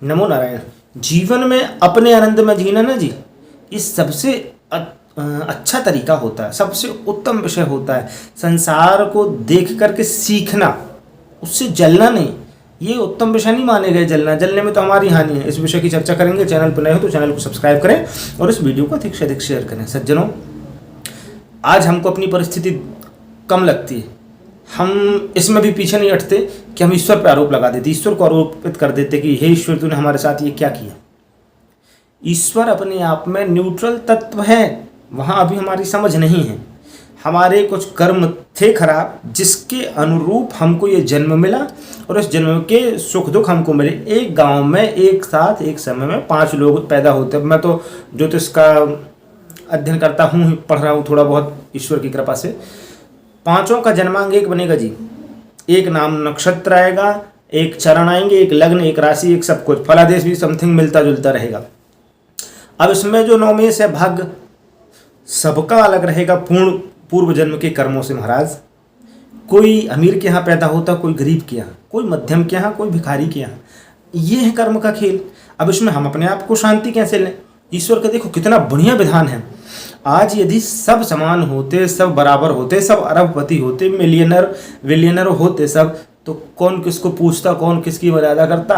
नमो नारायण। जीवन में अपने आनंद में जीना ना जी, ये सबसे अच्छा तरीका होता है, सबसे उत्तम विषय होता है। संसार को देख करके सीखना, उससे जलना नहीं, ये उत्तम विषय नहीं माने गए। जलने में तो हमारी हानि है। इस विषय की चर्चा करेंगे। चैनल पर नए हो तो चैनल को सब्सक्राइब करें और इस वीडियो को अधिक से अधिक शेयर करें। सज्जनों, आज हमको अपनी परिस्थिति कम लगती है, हम इसमें भी पीछे नहीं हटते कि हम ईश्वर पर आरोप लगा देते, ईश्वर को आरोपित कर देते कि हे ईश्वर, तूने हमारे साथ ये क्या किया। ईश्वर अपने आप में न्यूट्रल तत्व है, वहाँ अभी हमारी समझ नहीं है। हमारे कुछ कर्म थे खराब, जिसके अनुरूप हमको ये जन्म मिला और इस जन्म के सुख दुख हमको मिले। एक गांव में एक साथ एक समय में 5 लोग पैदा होते हैं। मैं तो ज्योतिष का अध्ययन करता हूँ, पढ़ रहा हूँ थोड़ा बहुत ईश्वर की कृपा से। 5 का जन्मांग एक बनेगा जी। एक नाम नक्षत्र आएगा, एक चरण आएंगे, एक लग्न, एक राशि, एक सब कुछ। फलादेश भी समथिंग मिलता जुलता रहेगा। अब इसमें जो नौमेश है भाग्य, सबका अलग रहेगा पूर्व जन्म के कर्मों से महाराज। कोई अमीर के यहाँ पैदा होता, कोई गरीब के यहाँ, कोई मध्यम के यहाँ, कोई भिखारी के यहाँ। ये है कर्म का खेल। अब इसमें हम अपने आप को शांति कैसे लें? ईश्वर का देखो कितना बढ़िया विधान है। आज यदि सब समान होते, सब बराबर होते, सब अरबपति होते, मिलियनर विलियनर होते सब, तो कौन किसको पूछता, कौन किसकी मर्यादा करता।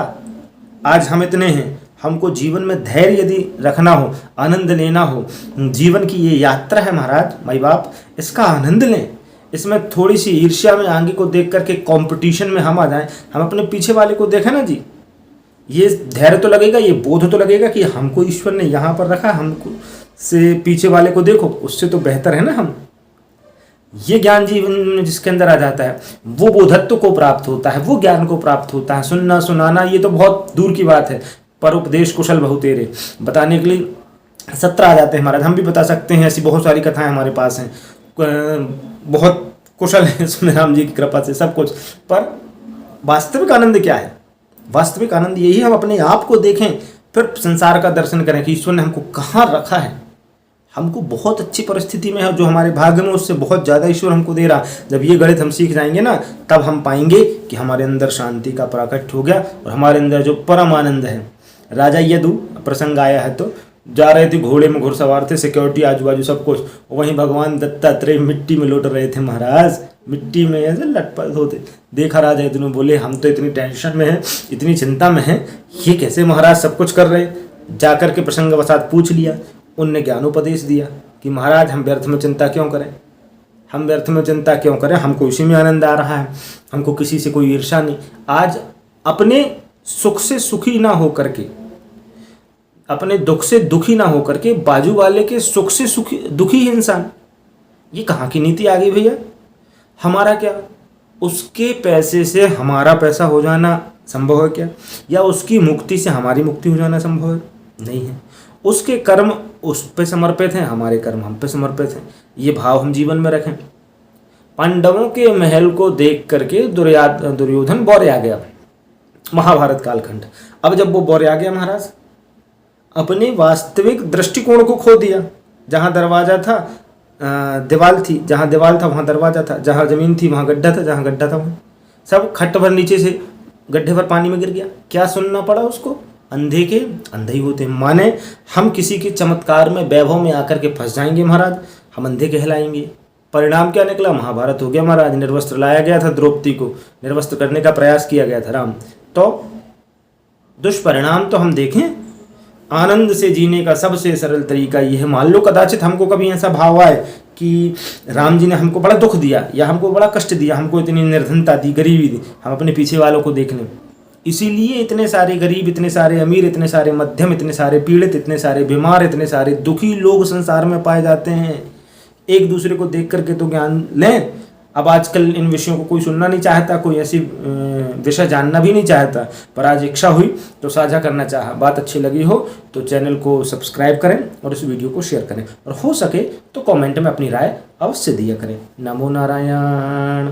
आज हम इतने हैं। हमको जीवन में धैर्य यदि रखना हो, आनंद लेना हो, जीवन की ये यात्रा है महाराज, माई बाप, इसका आनंद लें। इसमें थोड़ी सी ईर्ष्या में आगे को देख करके कंपटीशन में हम आ जाएं, हम अपने पीछे वाले को देखें ना जी, ये धैर्य तो लगेगा, ये बोध तो लगेगा कि हमको ईश्वर ने यहाँ पर रखा, हमको से पीछे वाले को देखो, उससे तो बेहतर है ना हम। ये ज्ञान जीवन में जिसके अंदर आ जाता है, वो बोधत्व को प्राप्त होता है, वो ज्ञान को प्राप्त होता है। सुनना सुनाना ये तो बहुत दूर की बात है, पर उपदेश कुशल बहु तेरे बताने के लिए 17 आ जाते हैं महाराज। हम भी बता सकते हैं, ऐसी बहुत सारी कथाएं हमारे पास हैं, बहुत कुशल है सुन राम जी की कृपा से सब कुछ। पर वास्तविक आनंद क्या है? वास्तविक आनंद यही है, हम अपने आप को देखें, फिर संसार का दर्शन करें कि ईश्वर ने हमको कहाँ रखा है। हमको बहुत अच्छी परिस्थिति में है, जो हमारे भाग्य में उससे बहुत ज़्यादा ईश्वर हमको दे रहा। जब ये गणित हम सीख जाएंगे ना, तब हम पाएंगे कि हमारे अंदर शांति का प्राकट्य हो गया और हमारे अंदर जो परम आनंद है। राजा यदु प्रसंग आया है, तो जा रहे थे, घोड़े में घुड़सवार थे, सिक्योरिटी आजू बाजू सब कुछ। वहीं भगवान दत्तात्रेय मिट्टी में लौट रहे थे महाराज, मिट्टी में ऐसे लटपट होते। देखा राजा यदु ने, बोले हम तो इतनी टेंशन में हैं, इतनी चिंता में हैं, ये कैसे महाराज सब कुछ कर रहे। जाकर के प्रसंगवशात पूछ लिया, उनने ज्ञानोपदेश दिया कि महाराज हम व्यर्थ में चिंता क्यों करें, हम व्यर्थ में चिंता क्यों करें, हमको इसी में आनंद आ रहा है, हमको किसी से कोई ईर्ष्या नहीं। आज अपने सुख से सुखी ना हो करके, अपने दुख से दुखी ना हो करके, बाजू वाले के सुख से सुखी दुखी इंसान, ये कहाँ की नीति आ गई भैया? हमारा क्या, उसके पैसे से हमारा पैसा हो जाना संभव है क्या? या उसकी मुक्ति से हमारी मुक्ति हो जाना संभव है? नहीं है। उसके कर्म उस पे समर्पित हैं, हमारे कर्म हम पे समर्पित हैं। ये भाव हम जीवन में रखें। पांडवों के महल को देख करके दुर्योधन बौर आ गया, महाभारत कालखंड। अब जब वो बौर आ गया महाराज, अपने वास्तविक दृष्टिकोण को खो दिया। जहाँ दरवाजा था दीवाल थी, जहाँ दीवाल था वहाँ दरवाजा था, जहाँ जमीन थी वहाँ गड्ढा था, जहाँ गड्ढा था वहाँ सब खट्ट भर नीचे से गड्ढे भर पानी में गिर गया। क्या सुनना पड़ा उसको? अंधे के अंधे ही होते हैं। माने हम किसी के चमत्कार में, वैभव में आकर के फंस जाएंगे महाराज, हम अंधे कहलाएंगे। परिणाम क्या निकला? महाभारत हो गया महाराज। निर्वस्त्र लाया गया था, द्रौपदी को निर्वस्त्र करने का प्रयास किया गया था राम। तो दुष्परिणाम तो हम देखें। आनंद से जीने का सबसे सरल तरीका ये है। मान लो कदाचित हमको कभी ऐसा भाव आए कि राम जी ने हमको बड़ा दुख दिया, या हमको बड़ा कष्ट दिया, हमको इतनी निर्धनता दी, गरीबी दी, हम अपने पीछे वालों को देख लें। इसीलिए इतने सारे गरीब, इतने सारे अमीर, इतने सारे मध्यम, इतने सारे पीड़ित, इतने सारे बीमार, इतने सारे दुखी लोग संसार में पाए जाते हैं। एक दूसरे को देख करके तो ज्ञान लें। अब आजकल इन विषयों को कोई सुनना नहीं चाहता, कोई ऐसी विषय जानना भी नहीं चाहता, पर आज इच्छा हुई तो साझा करना चाहा। बात अच्छी लगी हो तो चैनल को सब्सक्राइब करें और इस वीडियो को शेयर करें, और हो सके तो कमेंट में अपनी राय अवश्य दिया करें। नमो नारायण।